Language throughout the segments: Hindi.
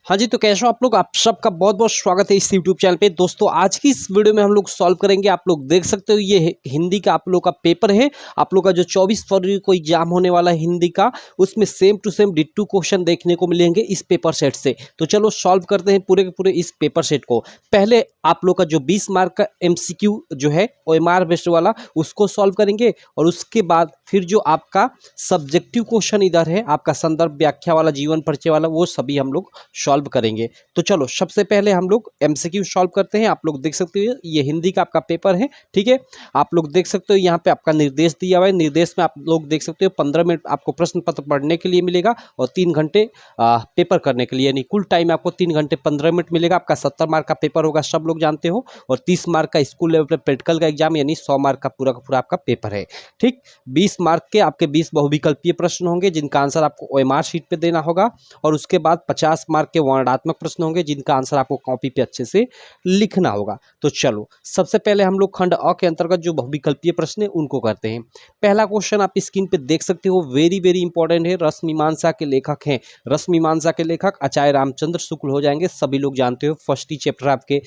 हाँ जी, तो कैसे हो आप लोग। आप सबका बहुत बहुत स्वागत है इस यूट्यूब चैनल पे। दोस्तों आज की इस वीडियो में हम लोग सॉल्व करेंगे। आप लोग देख सकते हो ये हिंदी का आप लोग का पेपर है। आप लोग का जो 24 फरवरी को एग्जाम होने वाला है हिंदी का, उसमें सेम टू सेम डिट्टू क्वेश्चन देखने को मिलेंगे इस पेपर सेट से। तो चलो सॉल्व करते हैं पूरे के पूरे इस पेपर सेट को। पहले आप लोग का जो 20 मार्क का एमसीक्यू जो है ओएमआर बेस्ड वाला, उसको सॉल्व करेंगे। और उसके बाद फिर जो आपका सब्जेक्टिव क्वेश्चन इधर है, आपका संदर्भ व्याख्या वाला, जीवन परिचय वाला, वो सभी हम लोग सॉल्व करेंगे। तो चलो सबसे पहले हम लोग एमसीक्यू सॉल्व करते हैं। आप लोग देख सकते हो ये हिंदी का आपका पेपर है, ठीक है। आप लोग देख सकते हो यहाँ पे आपका निर्देश दिया हुआ है। निर्देश में आप लोग देख सकते हो 15 मिनट आपको प्रश्न पत्र पढ़ने के लिए मिलेगा और 3 घंटे पेपर करने के लिए, यानी कुल टाइम आपको 3 घंटे 15 मिनट मिलेगा। आपका 70 मार्क का पेपर होगा, सब लोग जानते हो। और 30 मार्क का स्कूल लेवल पर प्रैक्टिकल का एग्जाम, यानी 100 मार्क का पूरा आपका पेपर है, ठीक। 20 मार्क के आपके 20 बहुविकल्पीय प्रश्न होंगे जिनका आंसर आपको ओएमआर शीट पे देना होगा। और उसके बाद 50 मार्क के वर्णनात्मक प्रश्न होंगे जिनका आंसर आपको कॉपी पे अच्छे से लिखना होगा। तो चलो सबसे पहले हम लोग खंड अ के अंतर्गत जो बहुविकल्पीय प्रश्न है उनको करते हैं। पहला क्वेश्चन आप स्क्रीन पे देख सकते हो, वेरी वेरी इंपॉर्टेंट है। रस मीमांसा के लेखक हैं, रस मीमांसा के लेखक आचार्य रामचंद्र शुक्ल हो जाएंगे। सभी लोग जानते हो, फर्स्ट ही चैप्टर आपके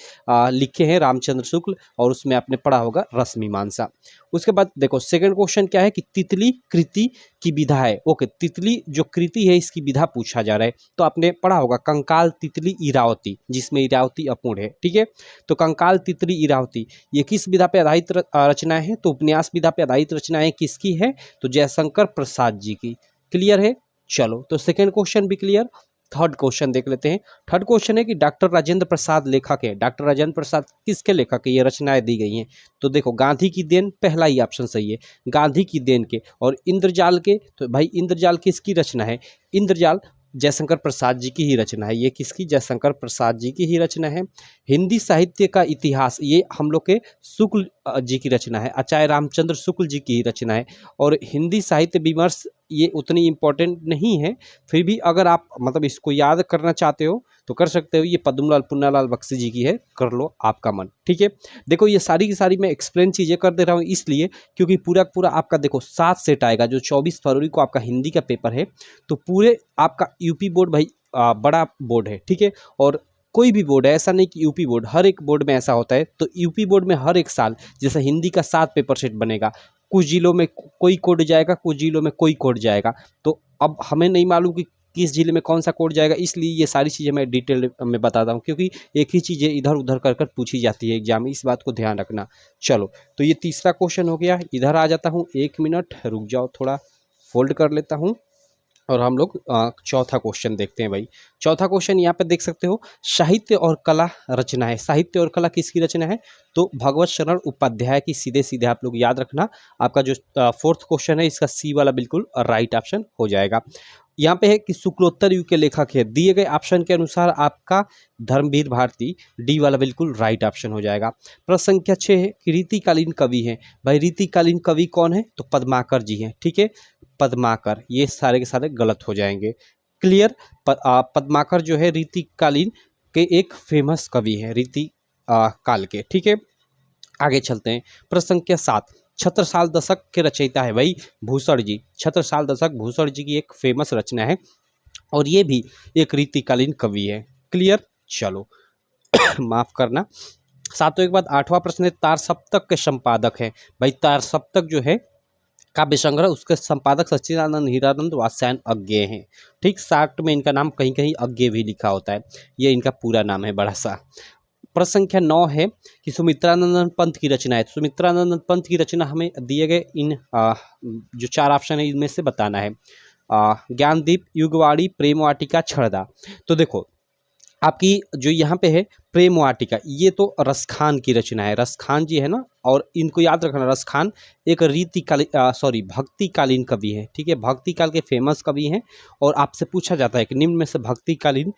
लिखे हैं रामचंद्र शुक्ल, और उसमें आपने पढ़ा होगा रस मीमांसा। उसके बाद देखो सेकंड क्वेश्चन क्या है कि तितली कृति की विधा है। ओके, तितली जो कृति है इसकी विधा पूछा जा रहा है। तो आपने पढ़ा होगा कंकाल तितली इरावती, जिसमें इरावती अपूर्ण है, ठीक है। तो कंकाल तितली इरावती ये किस विधा पे आधारित रचनाएं हैं? तो उपन्यास विधा पे आधारित रचनाएं किसकी है? तो जयशंकर प्रसाद जी की। क्लियर है? चलो तो सेकेंड क्वेश्चन भी क्लियर। थर्ड क्वेश्चन देख लेते हैं। थर्ड क्वेश्चन है कि डॉक्टर राजेंद्र प्रसाद लेखक है। डॉक्टर राजेंद्र प्रसाद किसके लेखक है? ये रचनाएं दी गई हैं। तो देखो गांधी की देन, पहला ही ऑप्शन सही है, गांधी की देन के। और इंद्रजाल के, तो भाई इंद्रजाल किसकी रचना है? इंद्रजाल जयशंकर प्रसाद जी की ही रचना है। ये किसकी? जयशंकर प्रसाद जी की ही रचना है। हिंदी साहित्य का इतिहास, ये हम लोग के शुक्ल जी की रचना है, आचार्य रामचंद्र शुक्ल जी की ही रचना है। और हिंदी साहित्य विमर्श ये उतनी इम्पोर्टेंट नहीं है, फिर भी अगर आप मतलब इसको याद करना चाहते हो तो कर सकते हो। ये पद्मलाल पुन्नालाल बख्शी जी की है, कर लो आपका मन, ठीक है। देखो ये सारी की सारी मैं एक्सप्लेन चीज़ें कर दे रहा हूँ इसलिए क्योंकि पूरा पूरा आपका देखो 7 सेट आएगा। जो 24 फरवरी को आपका हिंदी का पेपर है, तो पूरे आपका यूपी बोर्ड भाई बड़ा बोर्ड है, ठीक है। और कोई भी बोर्ड है, ऐसा नहीं कि यूपी बोर्ड, हर एक बोर्ड में ऐसा होता है। तो यूपी बोर्ड में हर एक साल जैसे हिंदी का 7 पेपर सेट बनेगा, कुछ जिलों में कोई कोड जाएगा, कुछ जिलों में कोई कोड जाएगा। तो अब हमें नहीं मालूम कि किस जिले में कौन सा कोड जाएगा, इसलिए ये सारी चीज़ें मैं डिटेल में बताता हूँ, क्योंकि एक ही चीज़ें इधर उधर कर कर पूछी जाती है एग्जाम में, इस बात को ध्यान रखना। चलो तो ये तीसरा क्वेश्चन हो गया। इधर आ जाता हूँ, 1 मिनट रुक जाओ, थोड़ा फोल्ड कर लेता हूँ और हम लोग चौथा क्वेश्चन देखते हैं भाई। चौथा क्वेश्चन यहाँ पे देख सकते हो, साहित्य और कला रचना है। साहित्य और कला किसकी रचना है? तो भगवत शरण उपाध्याय की। सीधे सीधे आप लोग याद रखना। आपका जो फोर्थ क्वेश्चन है इसका सी वाला बिल्कुल राइट ऑप्शन हो जाएगा। यहाँ पे है कि शुक्लोत्तर युग के लेखक है। दिए गए ऑप्शन के अनुसार आपका धर्मवीर भारती, डी वाला बिल्कुल राइट ऑप्शन हो जाएगा। प्रश्न संख्या 6 है कि रीतिकालीन कवि हैं। भाई रीतिकालीन कवि कौन है? तो पद्माकर जी हैं, ठीक है। पद्माकर, ये सारे के सारे गलत हो जाएंगे। क्लियर? पद्माकर जो है रीतिकालीन के एक फेमस कवि है, रीति काल के, ठीक है। आगे चलते हैं। प्रश्न संख्या 7, छत्रसाल दशक के रचयिता है भाई भूषण जी। छत्रसाल दशक भूषण जी की एक फेमस रचना है और ये भी एक रीतिकालीन कवि है। क्लियर? चलो माफ करना। सातों के बाद 8वां प्रश्न है, तार सप्तक के संपादक है। भाई तार सप्तक जो है काव्य संग्रह, उसके संपादक सच्चिदानंद हीरानंद वात्स्यायन अज्ञेय हैं, ठीक। शार्ट में इनका नाम कहीं कहीं अज्ञेय भी लिखा होता है, ये इनका पूरा नाम है बड़ा सा। प्रश्न संख्या 9 है कि सुमित्रानंदन पंत की रचना है। सुमित्रानंदन पंत की रचना हमें दिए गए इन जो 4 ऑप्शन है इनमें से बताना है। ज्ञानदीप, युगवाणी, प्रेम वाटिका, छड़दा। तो देखो आपकी जो यहाँ पे है प्रेम वाटिका, ये तो रसखान की रचना है। रसखान जी है ना, और इनको याद रखना, रसखान एक रीतिकालीन भक्तिकालीन कवि है, ठीक है। भक्तिकाल के फेमस कवि हैं और आपसे पूछा जाता है कि निम्न में से भक्तिकालीन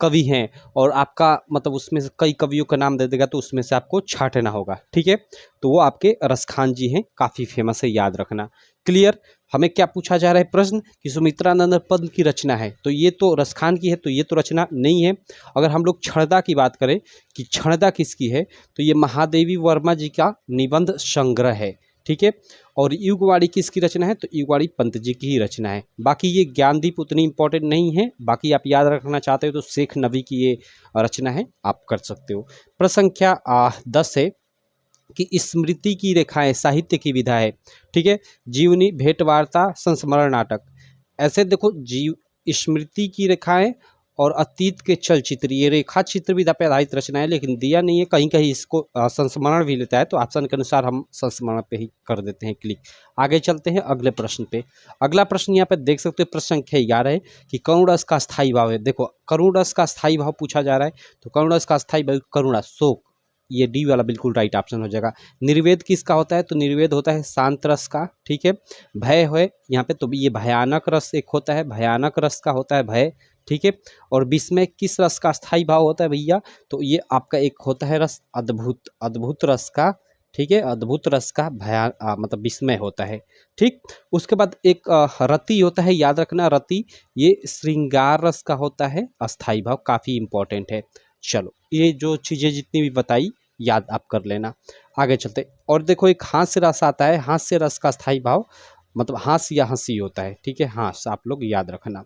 कवि हैं, और आपका मतलब उसमें से कई कवियों का नाम दे देगा तो उसमें से आपको छांटना होगा, ठीक है। तो वो आपके रसखान जी हैं, काफ़ी फेमस है, याद रखना। क्लियर? हमें क्या पूछा जा रहा है प्रश्न कि सुमित्रानंद पंत की रचना है, तो ये तो रसखान की है, तो ये तो रचना नहीं है। अगर हम लोग छड़दा की बात करें कि छड़दा किसकी है, तो ये महादेवी वर्मा जी का निबंध संग्रह है, ठीक है। और युगवाणी किसकी रचना है, तो युगवाणी पंत जी की ही रचना है। बाकी ये ज्ञानदीप उतनी इंपॉर्टेंट नहीं है, बाकी आप याद रखना चाहते हो तो शेख नबी की ये रचना है, आप कर सकते हो। प्रश्न संख्या 10 है कि स्मृति की रेखाएं साहित्य की विधा है, ठीक है। जीवनी, भेंट वार्ता, संस्मरण, नाटक। ऐसे देखो, जीव स्मृति की रेखाएं और अतीत के चलचित्र, ये रेखा चित्र विधा पे आधारित रचना है, लेकिन दिया नहीं है। कहीं कहीं इसको संस्मरण भी लेता है, तो ऑप्शन के अनुसार हम संस्मरण पे ही कर देते हैं क्लिक। आगे चलते हैं अगले प्रश्न पे। अगला प्रश्न यहाँ पे देख सकते हो, प्रश्न संख्या 11 है कि करुण रस का स्थायी भाव है। देखो, करुण रस का स्थायी भाव पूछा जा रहा है, तो करुण रस का स्थायी भाव करुणा, शोक, ये डी वाला बिल्कुल राइट ऑप्शन हो जाएगा। निर्वेद किसका होता है, तो निर्वेद होता है शांत रस का, ठीक है। भय है यहाँ पे, तो ये भयानक रस एक होता है, भयानक रस का होता है भय, ठीक है। और विस्मय किस रस का स्थायी भाव होता है भैया, तो ये आपका एक होता है रस अद्भुत, अद्भुत रस का, ठीक है। अद्भुत रस का मतलब विस्मय होता है, ठीक। उसके बाद एक रति होता है, याद रखना रति, ये श्रृंगार रस का होता है अस्थाई भाव, काफ़ी इंपॉर्टेंट है। चलो, ये जो चीज़ें जितनी भी बताई याद आप कर लेना। आगे चलते, और देखो एक हास्य रस आता है, हास्य रस का स्थायी भाव मतलब हास्य या हंसी होता है, ठीक है। हास आप लोग याद रखना।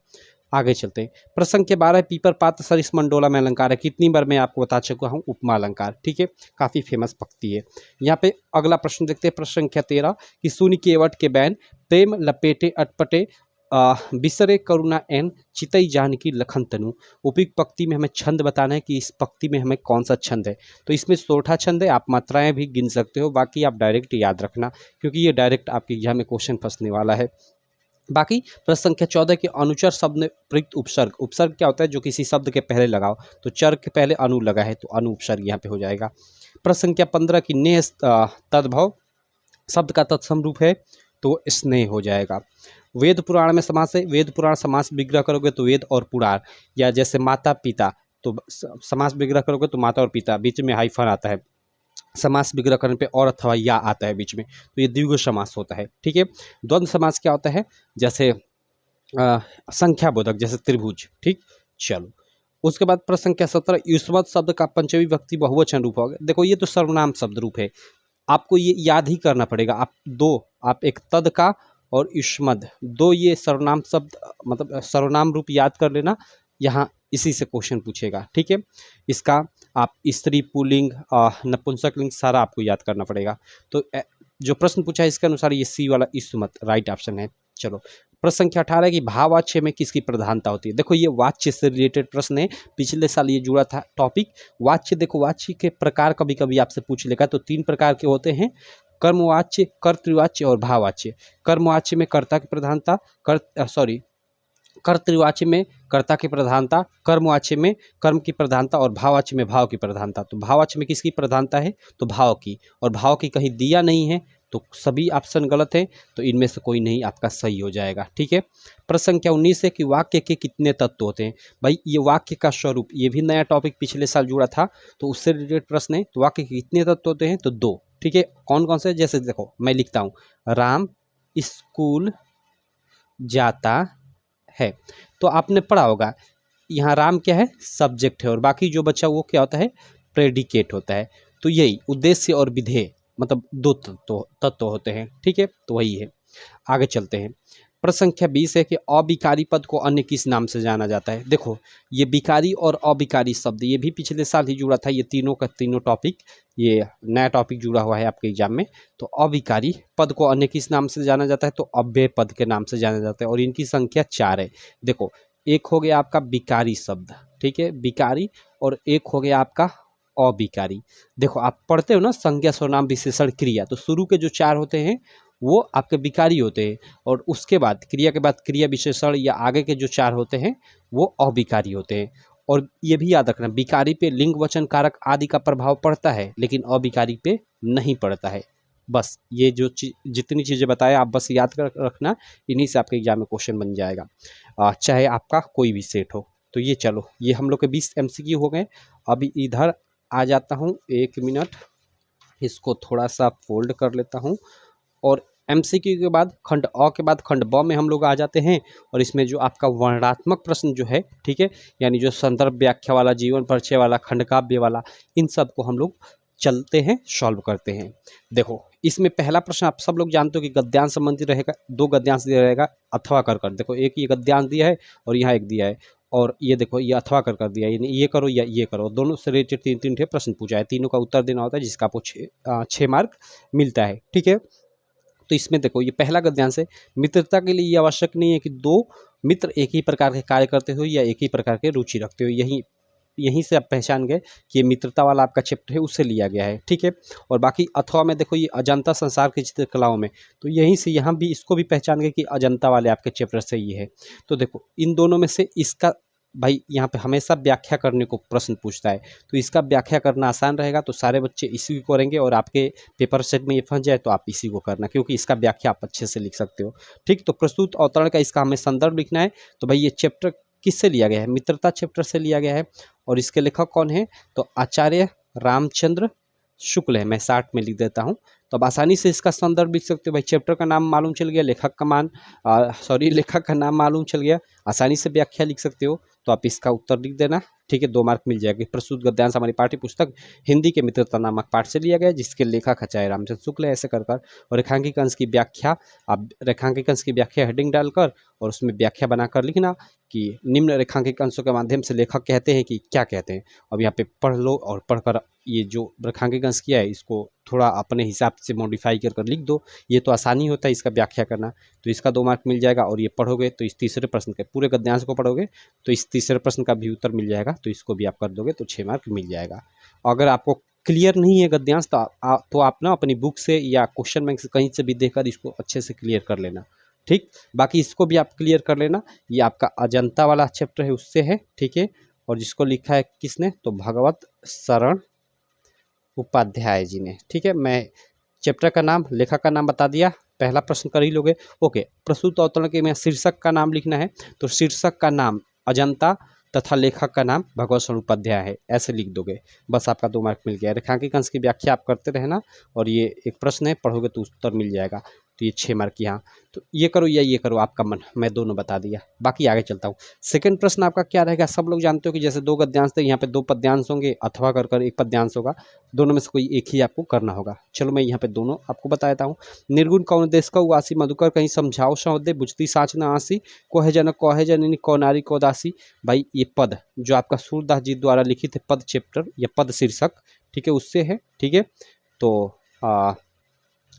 आगे चलते हैं, प्रसंग के 12 पीपर पात्र सरिस मंडोला में अलंकार है। कितनी बार मैं आपको बता चुका हूँ, उपमा अलंकार, ठीक है, काफ़ी फेमस पंक्ति है। यहाँ पे अगला प्रश्न देखते हैं, प्रश्न संख्या 13 कि सुनि केवट के बैन, प्रेम लपेटे अटपटे, बिसरे करुणा एन, चितई जानकी लखन तनु। उपयुक्त पंक्ति में हमें छंद बताना है कि इस पंक्ति में हमें कौन सा छंद है। तो इसमें सोठा छंद है, आप मात्राएं भी गिन सकते हो, बाकी आप डायरेक्ट याद रखना, क्योंकि ये डायरेक्ट आपके एग्जाम में क्वेश्चन फंसने वाला है। बाकी प्रश्न संख्या 14 के अनुचर शब्द में प्रयुक्त उपसर्ग, उपसर्ग क्या होता है, जो किसी शब्द के पहले लगाओ, तो चर के पहले अनु लगा है तो अनु उपसर्ग यहाँ पे हो जाएगा। प्रश्न संख्या 15 की नेह तद्भव शब्द का तत्सम रूप है, तो स्नेह हो जाएगा। वेद पुराण में समास है, वेद पुराण समास विग्रह करोगे तो वेद और पुराण, या जैसे माता पिता, तो समास विग्रह करोगे तो माता और पिता, बीच में हाइफन आता है, समास विग्रह करने पे और अथवा या आता है बीच में, तो ये द्विगु समास होता है, ठीक है। द्वंद्व समास क्या होता है, जैसे संख्या बोधक, जैसे त्रिभुज, ठीक। चलो, उसके बाद प्रश्न संख्या 17 युष्मत् शब्द का पंचमी विभक्ति बहुवचन रूप होगा। देखो, ये तो सर्वनाम शब्द रूप है, आपको ये याद ही करना पड़ेगा। आप एक तद का और युष्मद, दो ये सर्वनाम शब्द मतलब सर्वनाम रूप याद कर लेना, यहाँ इसी से क्वेश्चन पूछेगा, ठीक है। इसका आप स्त्री, पुल्लिंग, नपुंसकलिंग सारा आपको याद करना पड़ेगा। तो जो प्रश्न पूछा है इसके अनुसार ये सी वाला युष्मत राइट ऑप्शन है। चलो, प्रश्न संख्या 18 की भाववाच्य में किसकी प्रधानता होती है। देखो, ये वाच्य से रिलेटेड प्रश्न है, पिछले साल ये जुड़ा था टॉपिक। वाच्य, देखो वाच्य के प्रकार कभी कभी आपसे पूछ लेगा, तो 3 प्रकार के होते हैं, कर्मवाच्य, कर्तृवाच्य और भाववाच्य। कर्मवाच्य में कर्ता की प्रधानता, कर्तृवाच्य में कर्ता की प्रधानता, कर्मवाच्य में कर्म की प्रधानता और भाववाच्य में भाव की प्रधानता। तो भाववाच्य में किसकी प्रधानता है, तो भाव की, और भाव की कहीं दिया नहीं है, तो सभी ऑप्शन गलत है, तो इनमें से कोई नहीं आपका सही हो जाएगा, ठीक है। प्रश्न संख्या 19 है कि वाक्य के कितने तत्व होते हैं। भाई, ये वाक्य का स्वरूप, ये भी नया टॉपिक पिछले साल जुड़ा था, तो उससे रिलेटेड प्रश्न है। तो वाक्य के कितने तत्व होते हैं, तो 2, ठीक है। कौन कौन से, जैसे देखो मैं लिखता हूँ, राम स्कूल जाता है, तो आपने पढ़ा होगा यहाँ राम क्या है, सब्जेक्ट है, और बाकी जो बचा वो क्या होता है, प्रेडिकेट होता है। तो यही उद्देश्य और विधेय मतलब 2 तत्व होते हैं, ठीक है, तो वही है। आगे चलते हैं, प्रश्न संख्या 20 है कि अविकारी पद को अन्य किस नाम से जाना जाता है। देखो, ये विकारी और अविकारी शब्द ये भी पिछले साल ही जुड़ा था, ये तीनों का तीनों टॉपिक, ये नया टॉपिक जुड़ा हुआ है आपके एग्जाम में। तो अविकारी पद को अन्य किस नाम से जाना जाता है, तो अव्यय पद के नाम से जाना जाता है, और इनकी संख्या 4 है। देखो, एक हो गया आपका विकारी शब्द, ठीक है, विकारी, और एक हो गया आपका अविकारी। देखो, आप पढ़ते हो ना संज्ञा, सर्वनाम, विशेषण, क्रिया, तो शुरू के जो 4 होते हैं वो आपके विकारी होते हैं, और उसके बाद क्रिया के बाद क्रिया विशेषण या आगे के जो 4 होते हैं वो अविकारी होते हैं। और ये भी याद रखना, विकारी पे लिंग, वचन, कारक आदि का प्रभाव पड़ता है, लेकिन अविकारी पे नहीं पड़ता है। बस ये जो जितनी चीज़ें बताया आप बस याद कर रखना, इन्हीं से आपके एग्जाम में क्वेश्चन बन जाएगा, चाहे आपका कोई भी सेट हो। तो ये चलो, ये हम लोग के 20 MCQ हो गए। अभी इधर आ जाता हूँ, 1 मिनट, इसको थोड़ा सा फोल्ड कर लेता हूँ, और MCQ के बाद खंड अ के बाद खंड ब में हम लोग आ जाते हैं। और इसमें जो आपका वर्णनात्मक प्रश्न जो है, ठीक है, यानी जो संदर्भ व्याख्या वाला, जीवन परिचय वाला, खंड काव्य वाला, इन सब को हम लोग चलते हैं, सॉल्व करते हैं। देखो, इसमें पहला प्रश्न आप सब लोग जानते हो कि गद्यांश संबंधी रहेगा, 2 गद्यांश दिया रहेगा अथवा कर देखो एक ये गद्यांश दिया है और यहाँ एक दिया है, और ये देखो ये अथवा कर दिया, यानी ये करो या ये करो, दोनों से रिलेटेड 3-3 ठे प्रश्न पूछा है, तीनों का उत्तर देना होता है जिसका आपको 6 मार्क मिलता है। ठीक है, तो इसमें देखो ये पहला गद्यांश है, मित्रता के लिए ये आवश्यक नहीं है कि 2 मित्र एक ही प्रकार के कार्य करते हो या एक ही प्रकार के रुचि रखते हो, यहीं से आप पहचान गए कि ये मित्रता वाला आपका चैप्टर है, उससे लिया गया है। ठीक है, और बाकी अथवा में देखो ये अजंता संसार की चित्रकलाओं में, तो यहीं से यहाँ भी इसको भी पहचान गए कि अजंता वाले आपके चैप्टर से ये है। तो देखो इन दोनों में से इसका भाई यहाँ पे हमेशा व्याख्या करने को प्रश्न पूछता है, तो इसका व्याख्या करना आसान रहेगा, तो सारे बच्चे इसी को करेंगे, और आपके पेपर सेट में ये फंस जाए तो आप इसी को करना, क्योंकि इसका व्याख्या आप अच्छे से लिख सकते हो। ठीक, तो प्रस्तुत अवतरण का इसका हमें संदर्भ लिखना है। तो भाई ये चैप्टर किससे लिया गया है? मित्रता चैप्टर से लिया गया है, और इसके लेखक कौन है? तो आचार्य रामचंद्र शुक्ल है। मैं 60 में लिख देता हूँ, तो अब आसानी से इसका संदर्भ लिख सकते हो। भाई चैप्टर का नाम मालूम चल गया, लेखक का नाम मालूम चल गया, आसानी से व्याख्या लिख सकते हो, तो आप इसका उत्तर लिख देना। ठीक है, 2 मार्क मिल जाएंगे। प्रस्तुत गद्यांश हमारी पाठ्य पुस्तक हिंदी के मित्रता नामक पाठ से लिया गया, जिसके लेखक आचार्य रामचंद्र शुक्ल है, ऐसे कर और रेखांकित अंश की व्याख्या, आप रेखांकित अंश की व्याख्या हेडिंग डालकर और उसमें व्याख्या बनाकर लिखना कि निम्न रेखांकित अंशों के माध्यम से लेखक कहते हैं कि क्या कहते हैं। अब यहाँ पे पढ़ लो, और पढ़कर ये जो रेखांकित अंश किया है इसको थोड़ा अपने हिसाब से मॉडिफाई कर लिख दो, ये तो आसानी होता है इसका व्याख्या करना, तो इसका 2 मार्क मिल जाएगा। और ये पढ़ोगे तो इस तीसरे प्रश्न के पूरे गद्यांश को पढ़ोगे तो इस तीसरे प्रश्न का भी उत्तर मिल जाएगा, तो इसको भी आप कर दोगे तो 6 मार्क मिल जाएगा। अगर आपको क्लियर नहीं है गद्यांश तो आप ना अपनी बुक से या क्वेश्चन बैंक से कहीं से भी देखकर इसको अच्छे से क्लियर कर लेना। ठीक, बाकी इसको भी आप क्लियर कर लेना, ये आपका अजंता वाला चैप्टर है उससे है। ठीक है, और जिसको लिखा है किसने? तो भगवत शरण उपाध्याय जी ने। ठीक है, मैं चैप्टर का नाम, लेखक का नाम बता दिया, पहला प्रश्न कर ही लोगे। ओके, प्रस्तुत अवतरण के में शीर्षक का नाम लिखना है, तो शीर्षक का नाम अजंता तथा लेखक का नाम भगवत शरण उपाध्याय है, ऐसे लिख दोगे, बस आपका 2 मार्क मिल गया। रेखांकित अंश की व्याख्या आप करते रहना, और ये एक प्रश्न है, पढ़ोगे तो उत्तर मिल जाएगा, तो ये 6 मार्क यहाँ। तो ये करो या ये करो, आपका मन, मैं दोनों बता दिया। बाकी आगे चलता हूँ। सेकंड प्रश्न आपका क्या रहेगा? सब लोग जानते हो कि जैसे 2 गद्यांश थे, यहाँ पे 2 पद्यांश होंगे, अथवा कर एक पद्यांश होगा, दोनों में से कोई एक ही आपको करना होगा। चलो मैं यहाँ पे दोनों आपको बता देता हूँ। निर्गुण कौन देश का उवासी, मधुकर कहीं समझाओ सौदे, बुझती साच न आसी, कोहे जननी को नारी को दासी। भाई ये पद जो आपका सूरदास जी द्वारा लिखित है, पद चैप्टर या पद शीर्षक, ठीक है, उससे है। ठीक है, तो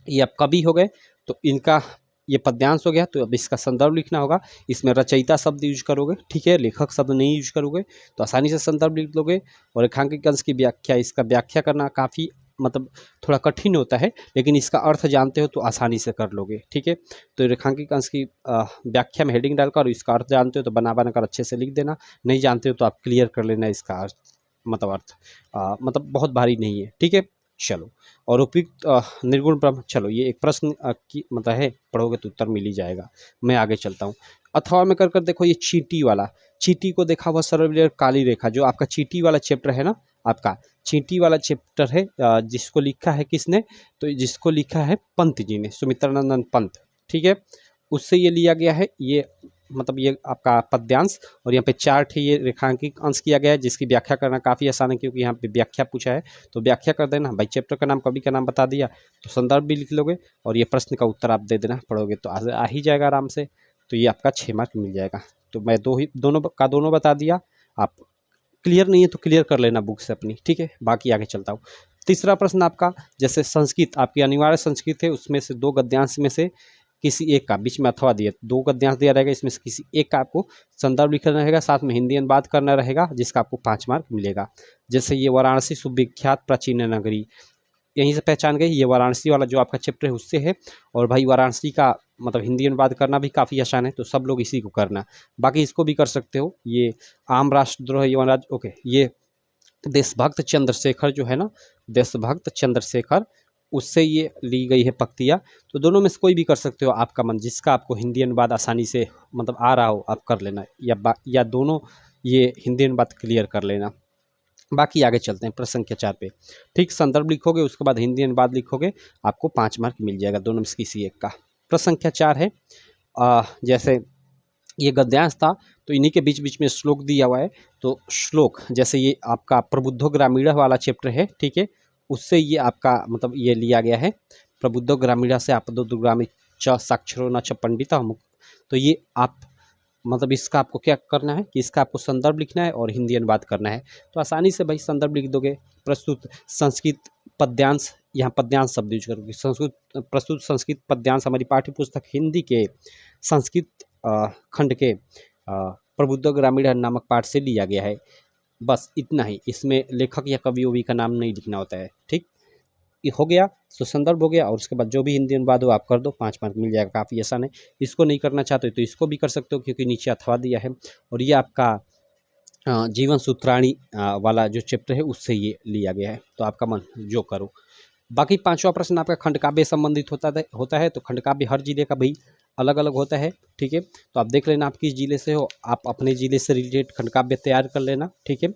ये आप कवि हो गए, तो इनका ये पद्यांश हो गया, तो अब इसका संदर्भ लिखना होगा। इसमें रचयिता शब्द यूज करोगे, ठीक है, लेखक शब्द नहीं यूज करोगे, तो आसानी से संदर्भ लिख लोगे। और रेखांकित अंश की व्याख्या, इसका व्याख्या करना काफ़ी मतलब थोड़ा कठिन होता है, लेकिन इसका अर्थ जानते हो तो आसानी से कर लोगे। ठीक है, तो रेखांकित अंश की व्याख्या में हेडिंग डालकर, इसका अर्थ जानते हो तो बना कर अच्छे से लिख देना, नहीं जानते हो तो आप क्लियर कर लेना इसका अर्थ, मतलब बहुत भारी नहीं है। ठीक है, चलो, और उपयुक्त निर्गुण ब्रह्म, चलो ये एक प्रश्न की मतलब है, पढ़ोगे तो उत्तर मिल ही जाएगा। मैं आगे चलता हूँ। अथवा में कर देखो, ये चींटी वाला, चींटी को देखा हुआ सरल काली रेखा, जो आपका चींटी वाला चैप्टर है ना, आपका चींटी वाला चैप्टर है, जिसको लिखा है किसने? तो जिसको लिखा है पंत जी ने, सुमित्रानंदन पंत। ठीक है, उससे ये लिया गया है, ये मतलब ये आपका पद्यांश, और यहाँ पे 4 ठे ये रेखांकित अंश किया गया है, जिसकी व्याख्या करना काफ़ी आसान है, क्योंकि यहाँ पे व्याख्या पूछा है, तो व्याख्या कर देना। भाई चैप्टर का नाम, कवि का नाम बता दिया, तो संदर्भ भी लिख लोगे, और ये प्रश्न का उत्तर आप दे देना, पढ़ोगे तो आ ही जाएगा आराम से, तो ये आपका 6 मार्क मिल जाएगा। तो मैं दोनों बता दिया, आप क्लियर नहीं है तो क्लियर कर लेना बुक से अपनी। ठीक है, बाकी आगे चलता हूँ। तीसरा प्रश्न आपका, जैसे संस्कृत आपकी अनिवार्य संस्कृत है, उसमें से 2 गद्यांश में से किसी एक का, बीच में अथवा दिया, 2 गद्यांश दिया रहेगा, इसमें से किसी एक का आपको संदर्भ लिखना रहेगा, साथ में हिंदी अनुवाद करना रहेगा, जिसका आपको 5 मार्क मिलेगा। जैसे ये वाराणसी सुविख्यात प्राचीन नगरी, यहीं से पहचान गई, ये वाराणसी वाला जो आपका चैप्टर है उससे है। और भाई वाराणसी का मतलब हिंदी अनुवाद करना भी काफ़ी आसान है, तो सब लोग इसी को करना, बाकी इसको भी कर सकते हो। ये आम राष्ट्रद्रोह यवनराज, ओके, ये देशभक्त चंद्रशेखर जो है ना, देशभक्त चंद्रशेखर, उससे ये ली गई है पंक्तियाँ। तो दोनों में से कोई भी कर सकते हो, आपका मन, जिसका आपको हिंदी अनुवाद आसानी से मतलब आ रहा हो आप कर लेना, या दोनों ये हिंदी अनुवाद क्लियर कर लेना। बाकी आगे चलते हैं प्रश्न संख्या 4 पे। ठीक, संदर्भ लिखोगे, उसके बाद हिंदी अनुवाद लिखोगे, आपको 5 मार्क मिल जाएगा, दोनों में से किसी एक का। प्रश्न संख्या 4 है, जैसे ये गद्यांश था, तो इन्हीं के बीच बीच में श्लोक दिया हुआ है, तो श्लोक जैसे ये आपका प्रबुद्धो ग्रामीण वाला चैप्टर है, ठीक है, उससे ये आपका मतलब ये लिया गया है। प्रबुद्ध ग्रामीणा से आपदोग्रामी च साक्षरो न च पंडिता मुक्त। तो ये आप मतलब इसका आपको क्या करना है कि इसका आपको संदर्भ लिखना है और हिंदी अनुवाद करना है। तो आसानी से भाई संदर्भ लिख दोगे। प्रस्तुत संस्कृत पद्यांश, यहाँ पद्यांश शब्द यूज करोगे। प्रस्तुत संस्कृत पद्यांश हमारी पाठ्य पुस्तक हिंदी के संस्कृत खंड के प्रबुद्ध ग्रामीण नामक पाठ से लिया गया है। बस इतना ही, इसमें लेखक या कवि ववि का नाम नहीं लिखना होता है। ठीक, ये हो गया, तो संदर्भ हो गया। और उसके बाद जो भी हिंदी अनुवाद हो आप कर दो, 5 मार्क मिल जाएगा। काफ़ी आसान है। इसको नहीं करना चाहते तो इसको भी कर सकते हो, क्योंकि नीचे अथवा दिया है। और ये आपका जीवन सूत्राणी वाला जो चैप्टर है उससे ये लिया गया है। तो आपका मन जो करो। बाकी 5वां प्रश्न आपका खंड काव्य संबंधित होता है। तो खंड काव्य हर जिले का भाई अलग अलग होता है। ठीक है, तो आप देख लेना आप किस जिले से हो, आप अपने जिले से रिलेटेड खंड काव्य तैयार कर लेना। ठीक है,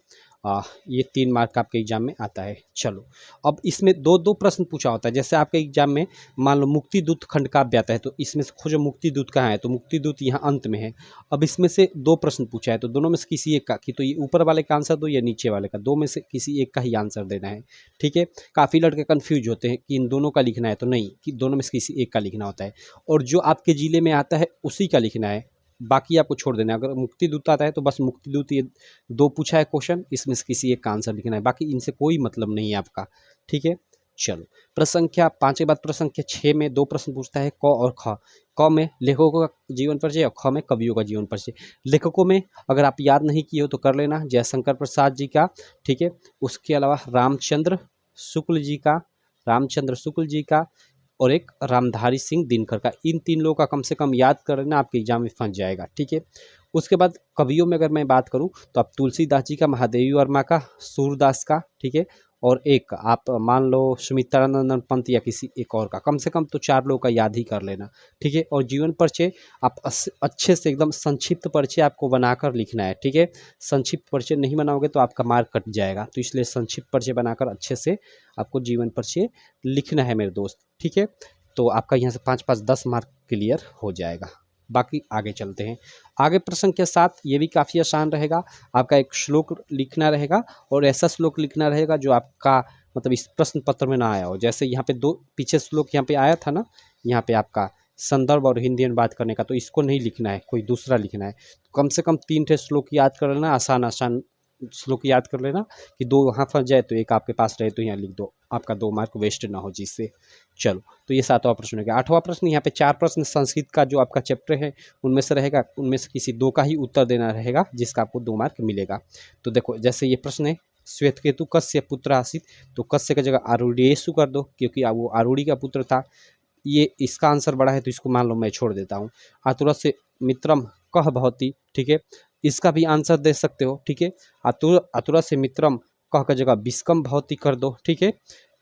ये 3 मार्क आपके एग्जाम में आता है। चलो, अब इसमें 2-2 प्रश्न पूछा होता है। जैसे आपके एग्जाम में मान लो मुक्ति दूत खंड काव्य आता है, तो इसमें से खोजो मुक्ति दूत कहाँ है। तो मुक्ति दूत यहाँ अंत में है। अब इसमें से 2 प्रश्न पूछा है, तो दोनों में से किसी एक का, कि तो ये ऊपर वाले का आंसर दो या नीचे वाले का, 2 में से किसी एक का ही आंसर देना है। ठीक है, काफ़ी लड़के कन्फ्यूज होते हैं कि इन दोनों का लिखना है, तो नहीं, कि दोनों में से किसी एक का लिखना होता है। और जो आपके जिले में आता है उसी का लिखना है, बाकी आपको छोड़ देना है। अगर मुक्ति दूत आता है तो बस मुक्ति दूत ये 2 पूछा है क्वेश्चन, इसमें से किसी एक का आंसर लिखना है, बाकी इनसे कोई मतलब नहीं है आपका। ठीक है, चलो प्रश्न संख्या 5 के बाद प्रश्न संख्या 6 में 2 प्रश्न पूछता है, क और ख। क में लेखकों का जीवन परिचय और ख में कवियों का जीवन परिचय। लेखकों में अगर आप याद नहीं किए हो तो कर लेना, जयशंकर प्रसाद जी का। ठीक है, उसके अलावा रामचंद्र शुक्ल जी का और एक रामधारी सिंह दिनकर का। इन 3 लोगों का कम से कम याद कर लेना, आपके एग्जाम में फंस जाएगा। ठीक है, उसके बाद कवियों में अगर मैं बात करूं तो आप तुलसीदास जी का, महादेवी वर्मा का, सूरदास का। ठीक है, और एक आप मान लो सुमित्रानंद पंत या किसी एक और का। कम से कम तो 4 लोगों का याद ही कर लेना। ठीक है, और जीवन परिचय आप अच्छे से एकदम संक्षिप्त परिचय आपको बनाकर लिखना है। ठीक है, संक्षिप्त परिचय नहीं बनाओगे तो आपका मार्क कट जाएगा, तो इसलिए संक्षिप्त परिचय बनाकर अच्छे से आपको जीवन परिचय लिखना है मेरे दोस्त। ठीक है, तो आपका यहाँ से 5-5 10 मार्क क्लियर हो जाएगा। बाकी आगे चलते हैं। आगे प्रश्न के साथ ये भी काफ़ी आसान रहेगा। आपका एक श्लोक लिखना रहेगा, और ऐसा श्लोक लिखना रहेगा जो आपका मतलब इस प्रश्न पत्र में ना आया हो। जैसे यहाँ पे 2 पीछे श्लोक यहाँ पे आया था ना, यहाँ पे आपका संदर्भ और हिंदी अनुवाद करने का, तो इसको नहीं लिखना है, कोई दूसरा लिखना है। कम से कम 3 ठे श्लोक याद कर लेना, आसान श्लोक याद कर लेना, कि 2 वहाँ फंस जाए तो एक आपके पास रहे तो यहाँ लिख दो, आपका 2 मार्क वेस्ट ना हो जिससे। चलो, तो ये 7वां प्रश्न हो गया। 8वां प्रश्न, यहाँ पे 4 प्रश्न संस्कृत का जो आपका चैप्टर है उनमें से रहेगा, उनमें से किसी 2 का ही उत्तर देना रहेगा, जिसका आपको 2 मार्क मिलेगा। तो देखो, जैसे ये प्रश्न है, श्वेतकेतु कस्य पुत्र आसीत, तो कस्य की जगह आरूढ़ेषु कर दो, क्योंकि वो आरूढ़ी का पुत्र था। ये इसका आंसर बड़ा है तो इसको मान लो मैं छोड़ देता हूँ। आतुरस्य मित्रम कह भवति। ठीक है, इसका भी आंसर दे सकते हो। ठीक है, आतुरस्य मित्रम कह का जगह विस्कम भवति कर दो। ठीक है,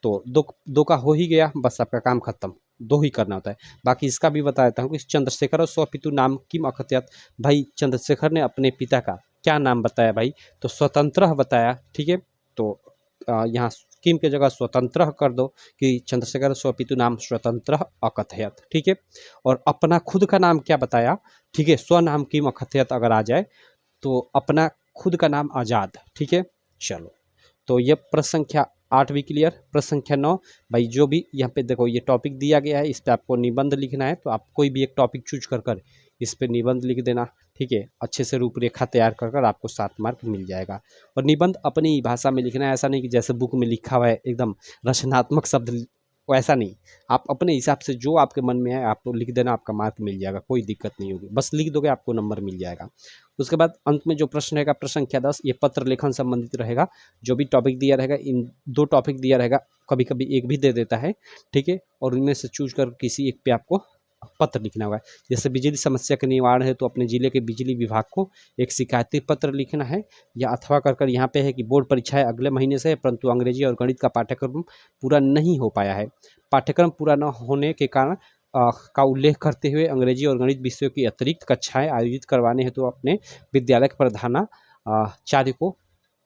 तो 2 का हो ही गया, बस आपका काम खत्म। 2 ही करना होता है। बाकी इसका भी बता देता हूँ कि चंद्रशेखर स्वपितु नाम किम अकथयत। भाई चंद्रशेखर ने अपने पिता का क्या नाम बताया भाई, तो स्वतंत्र बताया। ठीक है, तो यहाँ किम के जगह स्वतंत्र कर दो, कि चंद्रशेखर स्वपितु नाम स्वतंत्र अकथयत। ठीक है, और अपना खुद का नाम क्या बताया। ठीक है, स्वनाम किम अकथयत अगर आ जाए तो अपना खुद का नाम आज़ाद। ठीक है, चलो, तो ये प्रश्न संख्या 8 भी क्लियर। प्रश्न संख्या 9, भाई जो भी यहाँ पे देखो ये टॉपिक दिया गया है, इस पर आपको निबंध लिखना है, तो आप कोई भी एक टॉपिक चूज कर इस पर निबंध लिख देना। ठीक है, अच्छे से रूपरेखा तैयार कर आपको 7 मार्क मिल जाएगा। और निबंध अपनी ही भाषा में लिखना है, ऐसा नहीं कि जैसे बुक में लिखा हुआ है एकदम रचनात्मक शब्द, वैसा नहीं। आप अपने हिसाब से जो आपके मन में है आप तो लिख देना, आपका मार्क मिल जाएगा, कोई दिक्कत नहीं होगी। बस लिख दोगे आपको नंबर मिल जाएगा। उसके बाद अंत में जो प्रश्न रहेगा, प्रश्न संख्या 10, ये पत्र लेखन संबंधित रहेगा। जो भी टॉपिक दिया रहेगा, इन 2 टॉपिक दिया रहेगा, कभी कभी एक भी दे देता है। ठीक है, और उनमें से चूज कर किसी एक पे आपको पत्र लिखना होगा। जैसे बिजली समस्या के निवारण है तो अपने जिले के बिजली विभाग को एक शिकायती पत्र लिखना है, या अथवा कर यहाँ पे है कि बोर्ड परीक्षाएं अगले महीने से है, परंतु अंग्रेजी और गणित का पाठ्यक्रम पूरा नहीं हो पाया है। पाठ्यक्रम पूरा न होने के कारण का उल्लेख करते हुए अंग्रेजी और गणित विषयों की अतिरिक्त कक्षाएं आयोजित करवाने हेतु तो अपने विद्यालय के प्रधानाचार्य को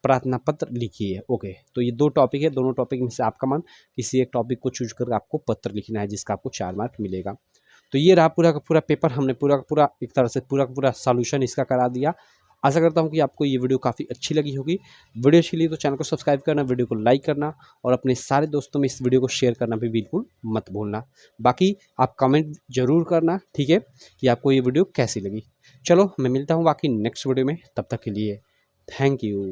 प्रार्थना पत्र लिखिए। ओके, तो ये 2 टॉपिक है, दोनों टॉपिक में से आपका मन किसी एक टॉपिक को चूज कर आपको पत्र लिखना है, जिसका आपको 4 मार्क मिलेगा। तो ये रहा पूरा का पूरा पेपर। हमने पूरा का पूरा एक तरह से पूरा का पूरा सॉल्यूशन इसका करा दिया। आशा करता हूँ कि आपको ये वीडियो काफ़ी अच्छी लगी होगी। वीडियो अच्छी लगी तो चैनल को सब्सक्राइब करना, वीडियो को लाइक करना और अपने सारे दोस्तों में इस वीडियो को शेयर करना भी बिल्कुल मत भूलना। बाकी आप कमेंट ज़रूर करना, ठीक है, कि आपको ये वीडियो कैसी लगी। चलो मैं मिलता हूँ बाकी नेक्स्ट वीडियो में, तब तक के लिए थैंक यू।